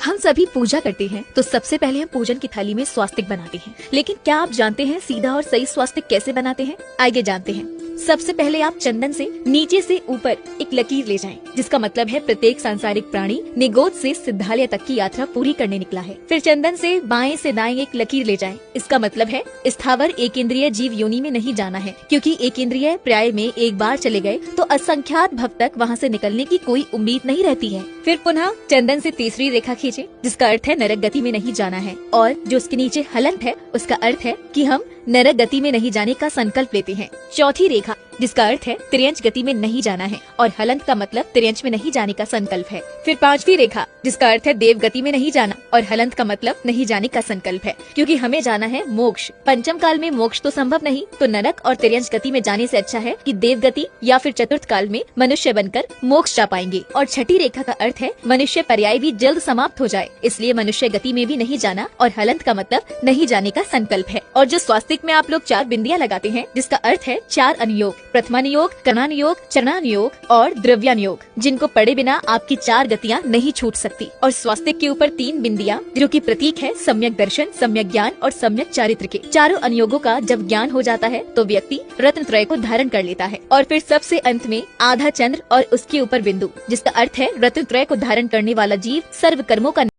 हम सभी पूजा करते हैं तो सबसे पहले हम पूजन की थाली में स्वास्तिक बनाते हैं। लेकिन क्या आप जानते हैं सीधा और सही स्वास्तिक कैसे बनाते हैं? आइए जानते हैं। सबसे पहले आप चंदन से नीचे से ऊपर एक लकीर ले जाएं, जिसका मतलब है प्रत्येक सांसारिक प्राणी निगोद से सिद्धालय तक की यात्रा पूरी करने निकला है। फिर चंदन से बाएं से दाएं एक लकीर ले जाएं। इसका मतलब है स्थावर एकेंद्रिय जीव योनि में नहीं जाना है, क्योंकि एकेंद्रिय पर्याय में एक बार चले गए तो असंख्यात भव तक वहाँ से निकलने की कोई उम्मीद नहीं रहती है। फिर पुनः चंदन से तीसरी रेखा खींचे, जिसका अर्थ है नरक गति में नहीं जाना है, और जो उसके नीचे हलंत है उसका अर्थ है कि हम नरक गति में नहीं जाने का संकल्प लेते हैं। चौथी रेखा जिसका अर्थ है त्रियंच गति में नहीं जाना है, और हलंत का मतलब त्रियंच में नहीं जाने का संकल्प है। फिर पांचवी रेखा जिसका अर्थ है देव गति में नहीं जाना, और हलंत का मतलब नहीं जाने का संकल्प है, क्योंकि हमें जाना है मोक्ष। पंचम काल में मोक्ष तो संभव नहीं, तो नरक और त्रियंच गति में जाने से अच्छा है कि देव गति या फिर चतुर्थ काल में मनुष्य बनकर मोक्ष जा पाएंगे। और छठी रेखा का अर्थ है मनुष्य पर्याय भी जल्द समाप्त हो जाए, इसलिए मनुष्य गति में भी नहीं जाना, और हलंत का मतलब नहीं जाने का संकल्प है। और जो स्वास्तिक में आप लोग 4 बिंदियां लगाते हैं, जिसका अर्थ है 4 अनुयोग, प्रथमानुयोग, कर्णानुयोग, चरणानुयोग और द्रव्यानुयोग, जिनको पढ़े बिना आपकी 4 गतियां नहीं छूट सकती। और स्वास्तिक के ऊपर 3 बिंदियां जो कि प्रतीक है सम्यक दर्शन, सम्यक ज्ञान और सम्यक चारित्र के। चारों अनुयोगों का जब ज्ञान हो जाता है तो व्यक्ति रत्न त्रय को धारण कर लेता है। और फिर सबसे अंत में आधा चंद्र और उसके ऊपर बिंदु, जिसका अर्थ है रत्न त्रय को धारण करने वाला जीव सर्व कर्मों का